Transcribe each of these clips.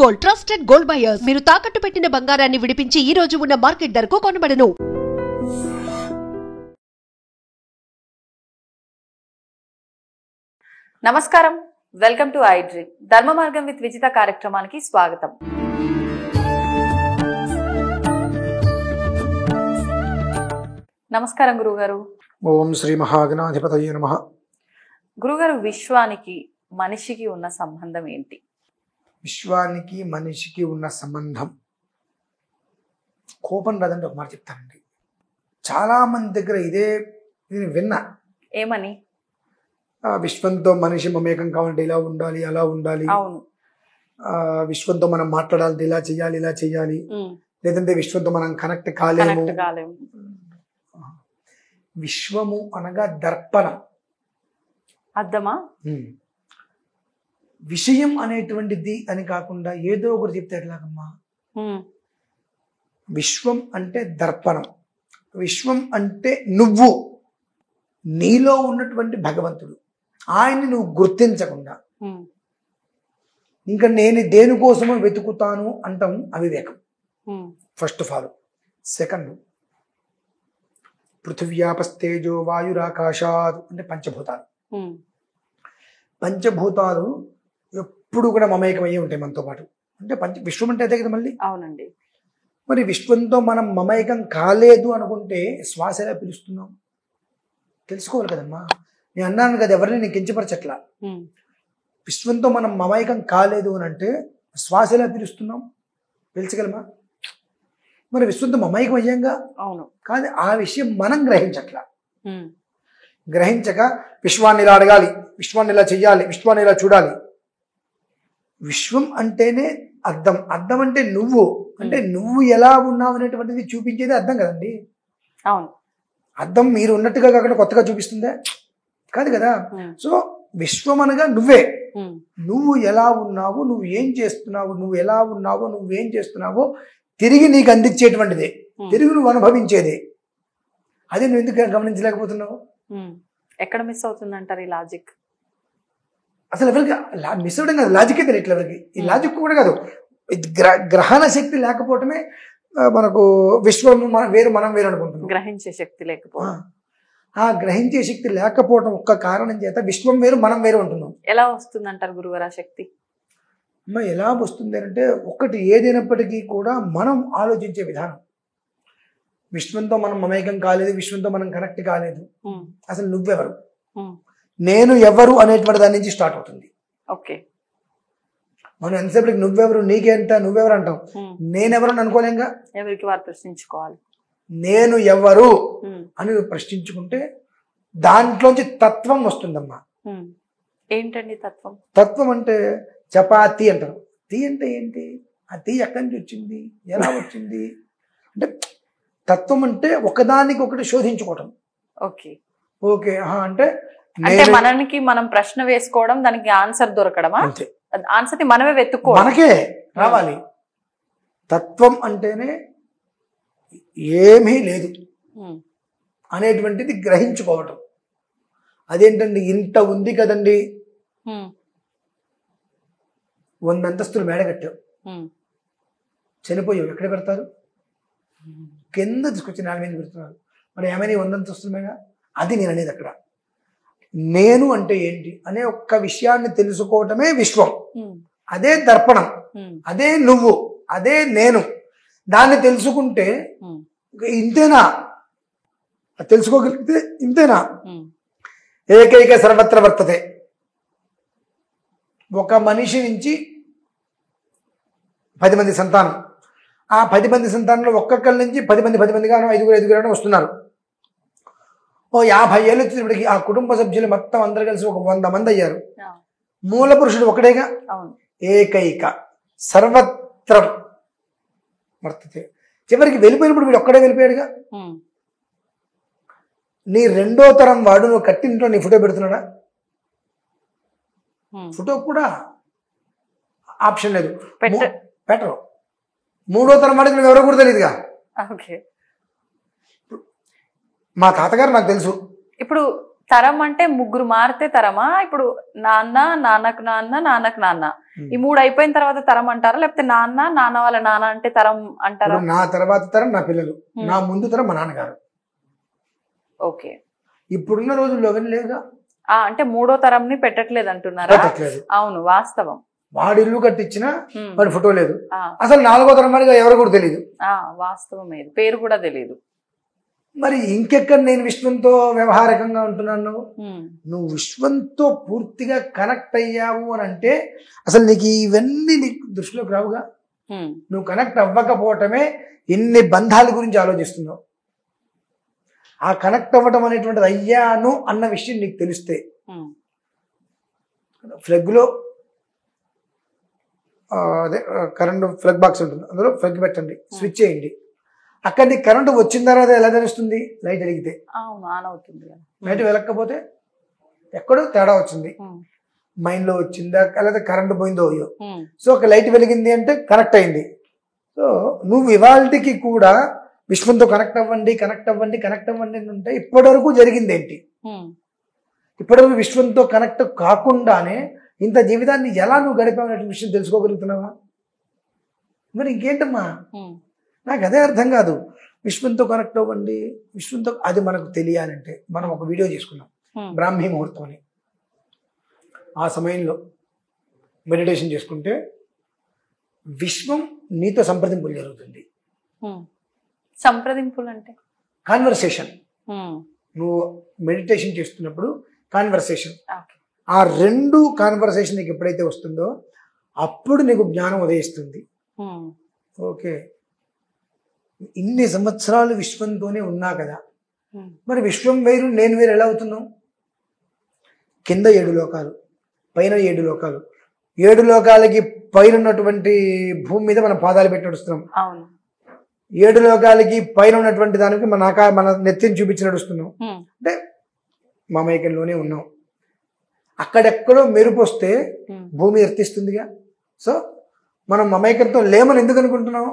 Gold, trusted gold buyers. మీరు తాకట్టు పెట్టిన బంగారాన్ని విడిపించి ఈ రోజు ఉన్న మార్కెట్ ధరకు కొనబడును. నమస్కారం, వెల్కమ్ టు ఐ డ్రీమ్. ధర్మ మార్గం విత్ విజిత కార్యక్రమానికి స్వాగతం. నమస్కారం గురుగారు. ఓం శ్రీ మహాగణాధిపతయే నమః. గురుగారు, విశ్వానికి మనిషికి ఉన్న సంబంధం ఏంటి? విశ్వానికి మనిషికి ఉన్న సంబంధం కోపం రాదండి. ఒక మాట చెప్తానండి, చాలా మంది దగ్గర ఇది విన్నా. ఏమని? విశ్వంతో మనిషి మమేకం కావాలంటే ఇలా ఉండాలి, అలా ఉండాలి. అవును. విశ్వంతో మనం మాట్లాడాలి, ఇలా చేయాలి, ఇలా చేయాలి. లేదంటే విశ్వంతో మనం కనెక్ట్ కాలేము. విశ్వము అనగా దర్పణం. అర్థమా? విషయం అనేటువంటిది అని కాకుండా ఏదో ఒకటి చెప్తే ఎట్లాగమ్మా? విశ్వం అంటే దర్పణం. విశ్వం అంటే నువ్వు, నీలో ఉన్నటువంటి భగవంతుడు. ఆయన్ని నువ్వు గుర్తించకుండా ఇంకా నేను దేనికోసమో వెతుకుతాను అంటాం అవివేకం. First of all. సెకండ్, పృథివ్యాపస్తేజో వాయురాకాశాత్ అంటే పంచభూతాలు. పంచభూతాలు ఎప్పుడు కూడా మమేకమయ్యే ఉంటాయి మనతో పాటు. అంటే విశ్వం అంటే అదే కదా మళ్ళీ. అవునండి. మరి విశ్వంతో మనం మమేకం కాలేదు అనుకుంటే శ్వాస ఎలా పిలుస్తున్నాం తెలుసుకోవాలి కదమ్మా. నేను అన్నాను కదా, ఎవరిని నేను కించపరచట్లా. విశ్వంతో మనం మమేకం కాలేదు అని అంటే శ్వాస ఎలా పిలుస్తున్నాం పిలిచగలమా? మరి విశ్వంతో మమేకం అయ్యాంగా. అవును. కానీ ఆ విషయం మనం గ్రహించట్లా. గ్రహించక విశ్వాన్ని ఇలా అడగాలి, విశ్వాన్ని ఇలా చెయ్యాలి, విశ్వాన్ని ఇలా చూడాలి. విశ్వం అంటేనే అర్థం. అర్థం అంటే నువ్వు, అంటే నువ్వు ఎలా ఉన్నావు అనేటువంటిది చూపించేది అర్థం కదండి. అవును. అర్థం మీరు ఉన్నట్టుగా కాకుండా కొత్తగా చూపిస్తుందే కాదు కదా. సో విశ్వం అనగా నువ్వే. నువ్వు ఎలా ఉన్నావు, నువ్వు ఏం చేస్తున్నావు, నువ్వు ఎలా ఉన్నావో, నువ్వేం చేస్తున్నావో తిరిగి నీకు అందించేటువంటిదే, తిరిగి నువ్వు అనుభవించేదే. అదే నువ్వు ఎందుకు గమనించలేకపోతున్నావు? ఎక్కడ మిస్ అవుతుందంటారు ఈ లాజిక్? అసలు ఎవరికి మిస్ అవ్వడం కాదు, లాజికే తెలియట్లేదు ఎవరికి. ఈ లాజిక్ కూడా కాదు, గ్రహణ శక్తి లేకపోవటమే మనకు విశ్వం వేరు మనం వేరు అనుకుంటున్నాం. గ్రహించే శక్తి లేకపోవడం. ఆ గ్రహించే శక్తి లేకపోవడం ఒక్క కారణం చేత విశ్వం వేరు మనం వేరు ఉంటున్నాం. ఎలా వస్తుందంటారు గురుగారు ఆ శక్తి? ఎలా వస్తుంది అంటే, ఒకటి ఏదైనప్పటికీ కూడా మనం ఆలోచించే విధానం. విశ్వంతో మనం మమేకం కాలేదు, విశ్వంతో మనం కనెక్ట్ కాలేదు. అసలు నువ్వెవరు, నేను ఎవరు అనేటువంటి దాని నుంచి స్టార్ట్ అవుతుంది. ఓకే. మనం ఎంతసేపటికి నువ్వెవరు, నీకెంత, నువ్వెవరు అంటాం. నేనెవరు అని అనుకోలేంగా. ఎవరికి వారు ప్రశ్నించుకోవాలి. నేను ఎవరు అని ప్రశ్నించుకుంటే దాంట్లోంచి తత్వం వస్తుందమ్మా. ఏంటండి తత్వం? తత్వం అంటే చపాతి అంటారు. తీ అంటే ఏంటి? ఆ తీ ఎక్కడి నుంచి వచ్చింది, ఎలా వచ్చింది అంటే తత్వం అంటే ఒకదానికి ఒకటి శోధించుకోవటం. ఓకే. ఓకే అంటే మనకి మనం ప్రశ్న వేసుకోవడం, దానికి ఆన్సర్ దొరకడమా? అంతే. ఆన్సర్ మనమే వెతుక్కోవడం, మనకే రావాలి. తత్వం అంటేనే ఏమీ లేదు అనేటువంటిది గ్రహించుకోవటం. అదేంటండి, ఇంత ఉంది కదండి, 100 అంతస్తులు మేడ కట్టావు, చనిపోయావు, ఎక్కడ పెడతారు? కింద తీసుకొచ్చి నేల మీద పెడుతున్నారు. మరి ఏమైనా 100 అంతస్తుల మేడ? అది నేను అనేది. అక్కడ నేను అంటే ఏంటి అనే ఒక్క విషయాన్ని తెలుసుకోవటమే విశ్వం. అదే దర్పణం, అదే నువ్వు, అదే నేను. దాన్ని తెలుసుకుంటే ఇంతేనా, తెలుసుకోగలిగితే ఇంతేనా. ఏకైక సర్వత్ర వర్తతే. ఒక మనిషి నుంచి 10 మంది సంతానం. ఆ 10 మంది సంతానంలో ఒక్కొక్కరి నుంచి 10 మందిగానో 5 వస్తున్నారు. ఓ 50 ఏళ్ళు వచ్చేటప్పటికి ఆ కుటుంబ సభ్యులు మొత్తం అందరు కలిసి ఒక 100 మంది అయ్యారు. మూల పురుషుడు ఒకటేగా. ఏకైక సర్వత్రం వర్తతే. చివరికి వెళ్ళిపోయినప్పుడు వీడు ఒక్కడే వెళ్ళిపోయాడుగా. నీ 2వ తరం వాడు నువ్వు కట్టింట్లో నీ ఫోటో పెడుతున్నాడా? ఫోటో కూడా ఆప్షన్ లేదు, పెట్టరు. 3వ తరం వాడికి నువ్వు ఎవరో కూడా తెలియదుగా. ఓకే. మా తాతగారు నాకు తెలుసు. ఇప్పుడు తరం అంటే ముగ్గురు మారితే తరమా? ఇప్పుడు నాన్న, నాన్నకు నాన్న, నాన్నకు నాన్న, ఈ మూడు అయిపోయిన తర్వాత తరం అంటారా? లేకపోతే నాన్న, నాన్న వాళ్ళ నాన్న అంటే తరం అంటారా? నా తర్వాత తరం నా పిల్లలు, నా ముందు తరం మా నాన్నగారు. ఓకే. ఇప్పుడున్న రోజుల్లో లేదుగా. అంటే మూడో తరంని పెట్టట్లేదు అంటున్నారా? అవును, వాస్తవం. వాడు ఇల్లు కట్టించినా వాడి ఫోటో లేదు. అసలు నాలుగో తరం వాడిగా ఎవరు కూడా తెలియదు. వాస్తవం, పేరు కూడా తెలియదు. మరి ఇంకెక్కడ నేను విశ్వంతో వ్యవహారికంగా ఉంటున్నాను? నువ్వు విశ్వంతో పూర్తిగా కనెక్ట్ అయ్యావు అని అంటే అసలు నీకు ఇవన్నీ నీకు దృష్టిలోకి రావుగా. నువ్వు కనెక్ట్ అవ్వకపోవటమే ఎన్ని బంధాల గురించి ఆలోచిస్తున్నావు. ఆ కనెక్ట్ అవ్వటం అనేటువంటిది అయ్యాను అన్న విషయం నీకు తెలిస్తే, ఫ్లగ్లో అదే కరెంట్ ఫ్లగ్ బాక్స్ ఉంటుంది, అందులో ఫ్లగ్ పెట్టండి, స్విచ్ చేయండి. అక్కడ నీకు కరెంటు వచ్చిన తర్వాత ఎలా తెలుస్తుంది? లైట్ వెలిగితే. ఆన్ అవుతుంది. లైట్ వెలగకపోతే ఎక్కడో తేడా వచ్చింది, మైండ్లో వచ్చిందా లేదా కరెంటు పోయిందో అయ్యో. సో ఒక లైట్ వెలిగింది అంటే కనెక్ట్ అయింది. సో నువ్వు ఇవాళకి కూడా విశ్వంతో కనెక్ట్ అవ్వండి కనెక్ట్ అవ్వండి కనెక్ట్ అవ్వండి అని ఉంటే ఇప్పటివరకు జరిగింది ఏంటి? ఇప్పటివరకు విశ్వంతో కనెక్ట్ కాకుండానే ఇంత జీవితాన్ని ఎలా నువ్వు గడిపావనే విషయం తెలుసుకోగలుగుతున్నావా? మరి ఇంకేంటమ్మా, నాకు అదే అర్థం కాదు. విశ్వంతో కనెక్ట్ అవ్వండి, విశ్వంతో, అది మనకు తెలియాలంటే మనం ఒక వీడియో చేసుకున్నాం, బ్రాహ్మీ ముహూర్తం అని. ఆ సమయంలో మెడిటేషన్ చేసుకుంటే విశ్వం నీతో సంప్రదింపులు జరుగుతుంది. సంప్రదింపులు అంటే కాన్వర్సేషన్. నువ్వు మెడిటేషన్ చేస్తున్నప్పుడు కాన్వర్సేషన్, ఆ రెండు కాన్వర్సేషన్ నీకు ఎప్పుడైతే వస్తుందో అప్పుడు నీకు జ్ఞానం ఉదయిస్తుంది. ఓకే, ఇన్ని సంవత్సరాలు విశ్వంతోనే ఉన్నా కదా, మరి విశ్వం వేరు నేను వేరు ఎలా అవుతున్నావు? కింద 7 లోకాలు, పైన 7 లోకాలు. 7 లోకాలకి పైన ఉన్నటువంటి భూమి మీద మనం పాదాలు పెట్టి నడుస్తున్నాం. 7 లోకాలకి పైన ఉన్నటువంటి దానికి మన నెత్తిని చూపించి నడుస్తున్నాం. అంటే మమైకంలోనే ఉన్నాం. అక్కడెక్కడో మెరుపు వస్తే భూమి ఎర్తిస్తుందిగా. సో మనం మమైకంతో లేమని ఎందుకు అనుకుంటున్నాం?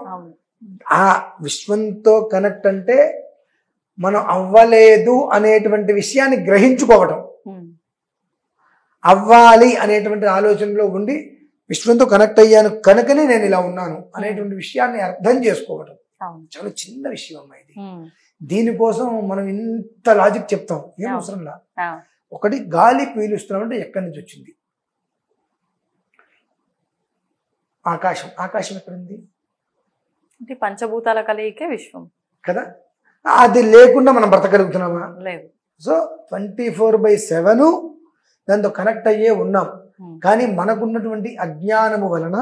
ఆ విశ్వంతో కనెక్ట్ అంటే మనం అవ్వలేదు అనేటువంటి విషయాన్ని గ్రహించుకోవటం, అవ్వాలి అనేటువంటి ఆలోచనలో ఉండి విశ్వంతో కనెక్ట్ అయ్యాను కనుకనే నేను ఇలా ఉన్నాను అనేటువంటి విషయాన్ని అర్థం చేసుకోవటం చాలా చిన్న విషయం అమ్మా ఇది. దీనికోసం మనం ఇంత లాజిక్ చెప్తాం, ఏం అవసరంలా. ఒకటి, గాలి పీలుస్తున్నామంటే ఎక్కడి నుంచి వచ్చింది? ఆకాశం. ఆకాశం ఎక్కడుంది? పంచభూతాల కలయికే విశ్వం కదా. అది లేకుండా మనం బ్రతకగలుగుతున్నామా? లేదు. సో 24/7 దాంతో కనెక్ట్ అయ్యే ఉన్నాం. కానీ మనకున్నటువంటి అజ్ఞానము వలన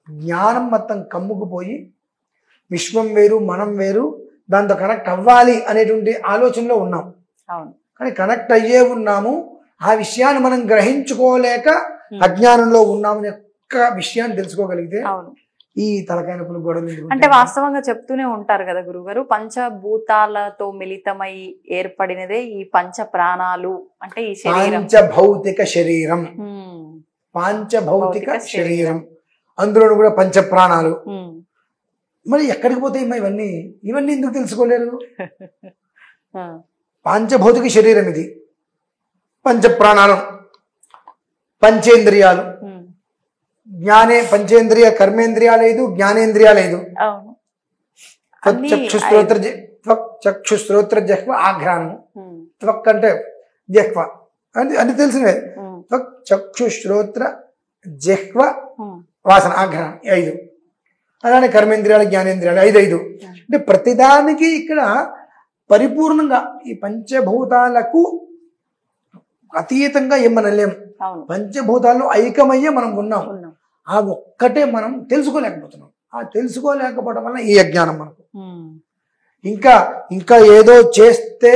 జ్ఞానం మొత్తం కమ్ముకుపోయి విశ్వం వేరు మనం వేరు, దాంతో కనెక్ట్ అవ్వాలి అనేటువంటి ఆలోచనలో ఉన్నాం. కానీ కనెక్ట్ అయ్యే ఉన్నాము, ఆ విషయాన్ని మనం గ్రహించుకోలేక అజ్ఞానంలో ఉన్నాము యొక్క విషయాన్ని తెలుసుకోగలిగితే ఈ తలకాయ నొప్పులు గొడవలు. అంటే వాస్తవంగా చెప్తూనే ఉంటారు కదా గురుగారు, పంచభూతాలతో మిళితమై ఏర్పడినదే ఈ పంచ ప్రాణాలు. అంటే ఈ శరీరం పంచభౌతిక శరీరం, పంచభౌతిక శరీరం, అందులో కూడా పంచ ప్రాణాలు. మరి ఎక్కడికి పోతాయి ఇవన్నీ? ఇవన్నీ ఎందుకు తెలుసుకోలేరు? పంచభౌతిక శరీరం ఇది, పంచ ప్రాణాలు, పంచేంద్రియాలు. పంచేంద్రియ కర్మేంద్రియాలు 5, జ్ఞానేంద్రియాలు 5. చక్షుశ్రోత్ర జహ్వ ఆఘ్రాణము. త్వక్ అంటే జహ్వ అని తెలిసినవే. చక్షుశ్రోత్ర జహ్వ వాసన ఆఘ్రాణం 5. అలానే కర్మేంద్రియాలు జ్ఞానేంద్రియాలు 5. అంటే ప్రతిదానికి ఇక్కడ పరిపూర్ణంగా ఈ పంచభూతాలకు అతీతంగా ఏమనలేం. పంచభూతాల్లో ఐకమయ్యే మనం ఉన్నాం. ఆ ఒక్కటే మనం తెలుసుకోలేకపోతున్నాం. ఆ తెలుసుకోలేకపోవడం వల్ల ఈ అజ్ఞానం మనకు. ఇంకా ఏదో చేస్తే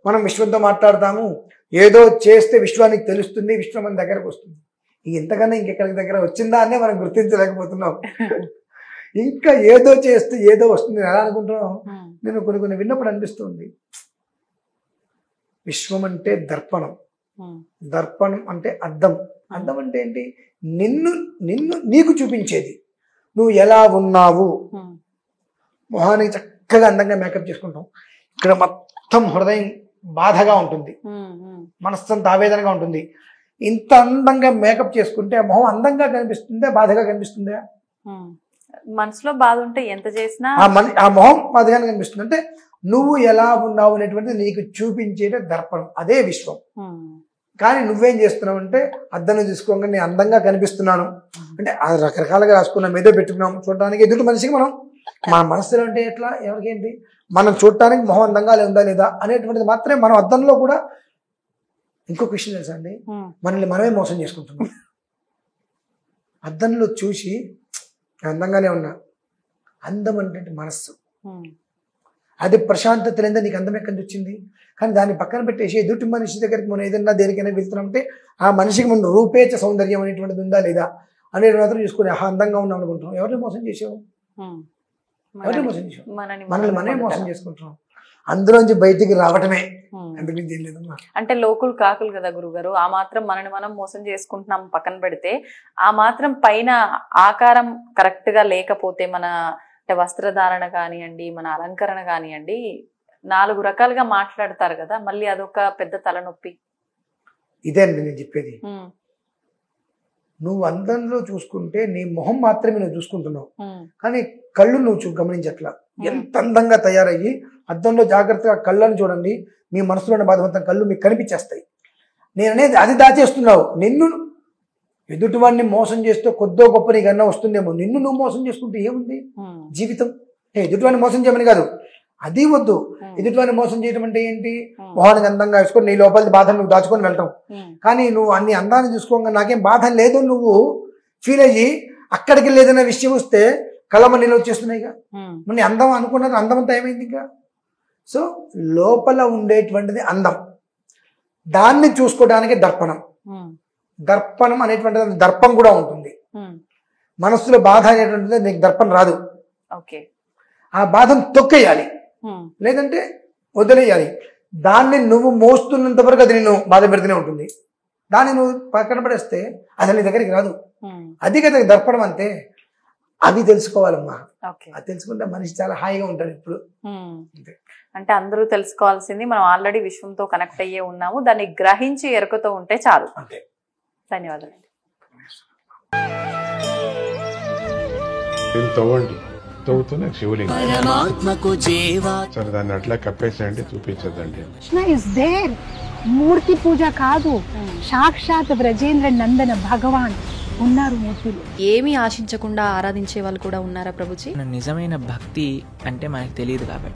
మనం విశ్వంతో మాట్లాడతాము, ఏదో చేస్తే విశ్వానికి తెలుస్తుంది, విశ్వం మన దగ్గరకు వస్తుంది. ఇంతకన్నా ఇంకెక్కడికి దగ్గర వచ్చిందా అనే మనం గుర్తించలేకపోతున్నాం. ఇంకా ఏదో చేస్తే ఏదో వస్తుంది ఎలా అనుకుంటున్నాం. నేను కొన్ని విన్నప్పుడు అనిపిస్తుంది, విశ్వం అంటే దర్పణం, దర్పణం అంటే అద్దం. అద్దం అంటే ఏంటి? నీకు చూపించేది. నువ్వు ఎలా ఉన్నావు, మొహానికి చక్కగా అందంగా మేకప్ చేసుకుంటాం, ఇక్కడ మొత్తం హృదయం బాధగా ఉంటుంది, మనస్సంత ఆవేదనగా ఉంటుంది. ఇంత అందంగా మేకప్ చేసుకుంటే ఆ మొహం అందంగా కనిపిస్తుందా, బాధగా కనిపిస్తుందా? మనసులో బాధ ఉంటే ఎంత చేసినా ఆ మొహం బాధగానే కనిపిస్తుంది. అంటే నువ్వు ఎలా ఉన్నావు అనేటువంటిది నీకు చూపించేదే దర్పణం, అదే విశ్వం. కానీ నువ్వేం చేస్తున్నావు అంటే అద్దంలో తీసుకోగా నేను అందంగా కనిపిస్తున్నాను అంటే అది రకరకాలుగా రాసుకున్నాం, ఏదో పెట్టుకున్నాం చూడడానికి ఎదుటి మనిషికి. మనం మన మనసులో అంటే ఎట్లా, ఎవరికేంటి, మనం చూడటానికి మొహం అందంగా ఉందా లేదా అనేటువంటిది మాత్రమే మనం అద్దంలో కూడా. ఇంకొక విషయం తెలుసా అండి, మనల్ని మనమే మోసం చేసుకుంటున్నాం. అద్దంలో చూసి అందంగానే ఉన్నా, అందం అంటే మనస్సు, అది ప్రశాంతత లేదా నీకు అందం ఎక్కడి నుంచి వచ్చింది? కానీ దాన్ని పక్కన పెట్టేసి ఎదుటి మనిషి దగ్గరికి మనం ఏదైనా దేనికైనా వెళ్తున్నామంటే ఆ మనిషికి మనం రూపేచ సౌందర్యం అనేటువంటిది ఉందా లేదా అనేది మాత్రం చూసుకుని అందంగా ఉన్నాం అనుకుంటున్నాం. ఎవరిని మోసం చేసావు? ఎవరిని మోసం చేసావు? మనల్ని మనమే మోసం చేసుకుంటున్నాం. అందులోంచి బయటికి రావటమే, అందుకని ఏం లేదమ్మా. అంటే లోకులు కాకులు కదా గురుగారు, ఆ మాత్రం మనని మనం మోసం చేసుకుంటున్నాం పక్కన పెడితే, ఆ మాత్రం పైన ఆకారం కరెక్ట్ గా లేకపోతే మన అంటే వస్త్రధారణ కానివ్వండి, మన అలంకరణ కానివ్వండి, 4 రకాలుగా మాట్లాడతారు కదా, మళ్ళీ అదొక పెద్ద తలనొప్పి. ఇదే అండి నేను చెప్పేది. నువ్వు అందంలో చూసుకుంటే నీ మొహం మాత్రమే నువ్వు చూసుకుంటున్నావు, కానీ కళ్ళు నువ్వు గమనించట్లా. ఎంత అందంగా తయారయ్యి అద్దంలో జాగ్రత్తగా కళ్ళని చూడండి, మీ మనసులోని బాధ మొత్తం కళ్ళు మీకు కనిపించేస్తాయి. నేననేది అది దాచేస్తున్నావు. నిన్ను ఎదుటివాడిని మోసం చేస్తూ కొద్దో గొప్ప నీకన్నా వస్తుందేమో, నిన్ను నువ్వు మోసం చేసుకుంటే ఏముంది జీవితం? ఎదుటివాడిని మోసం చేయమని కాదు, అది వద్దు. ఎదుటివాడిని మోసం చేయడం అంటే ఏంటి? మొహానికి అందంగా వేసుకొని నీ లోపలి బాధను నువ్వు దాచుకొని వెళ్తాం. కానీ నువ్వు అన్ని అందాన్ని చూసుకోగా నాకేం బాధ లేదు నువ్వు ఫీల్ అయ్యి అక్కడికి లేదన్న విషయం వస్తే కళ్ళమ నీళ్ళు వచ్చేస్తున్నాయిగా. మన అందం అనుకున్నది అందమంతా ఏమైంది ఇంకా? సో లోపల ఉండేటువంటిది అందం, దాన్ని చూసుకోవడానికి దర్పణం. దర్పణం అనేటువంటిది దర్పం కూడా ఉంటుంది. మనస్సులో బాధ అనేటువంటిది నీకు దర్పం రాదు. ఆ బాధను తొక్కేయాలి, లేదంటే వదిలేయాలి. దాన్ని నువ్వు మోస్తున్నంత వరకు అది నిన్ను బాధ పెడుతూనే ఉంటుంది. దాన్ని నువ్వు పక్కన పడేస్తే అసలు నీ దగ్గరికి రాదు. అది కదా దర్పణం అంతే. అవి తెలుసుకోవాలమ్మా. అది తెలుసుకుంటే మనిషి చాలా హాయిగా ఉంటాడు ఇప్పుడు. అంటే అందరూ తెలుసుకోవాల్సింది మనం ఆల్రెడీ విశ్వంతో కనెక్ట్ అయ్యే ఉన్నాము, దాన్ని గ్రహించి ఎరుకతో ఉంటే చాలు. అంతే. ధన్యవాదాలు. తవ్వండి, తవ్వుతూనే శివలింగం సరే దాన్ని అట్లా కప్పేసేయండి, చూపించదండి. మూర్తి పూజ కాదు, సాక్షాత్ బ్రజేంద్ర నందన భగవాన్ ఉన్నారు మూర్తులు. ఏమీ ఆశించకుండా ఆరాధించే వాళ్ళు కూడా ఉన్నారా ప్రభుజీ? నిజమైన భక్తి అంటే మనకు తెలియదు కాబట్టి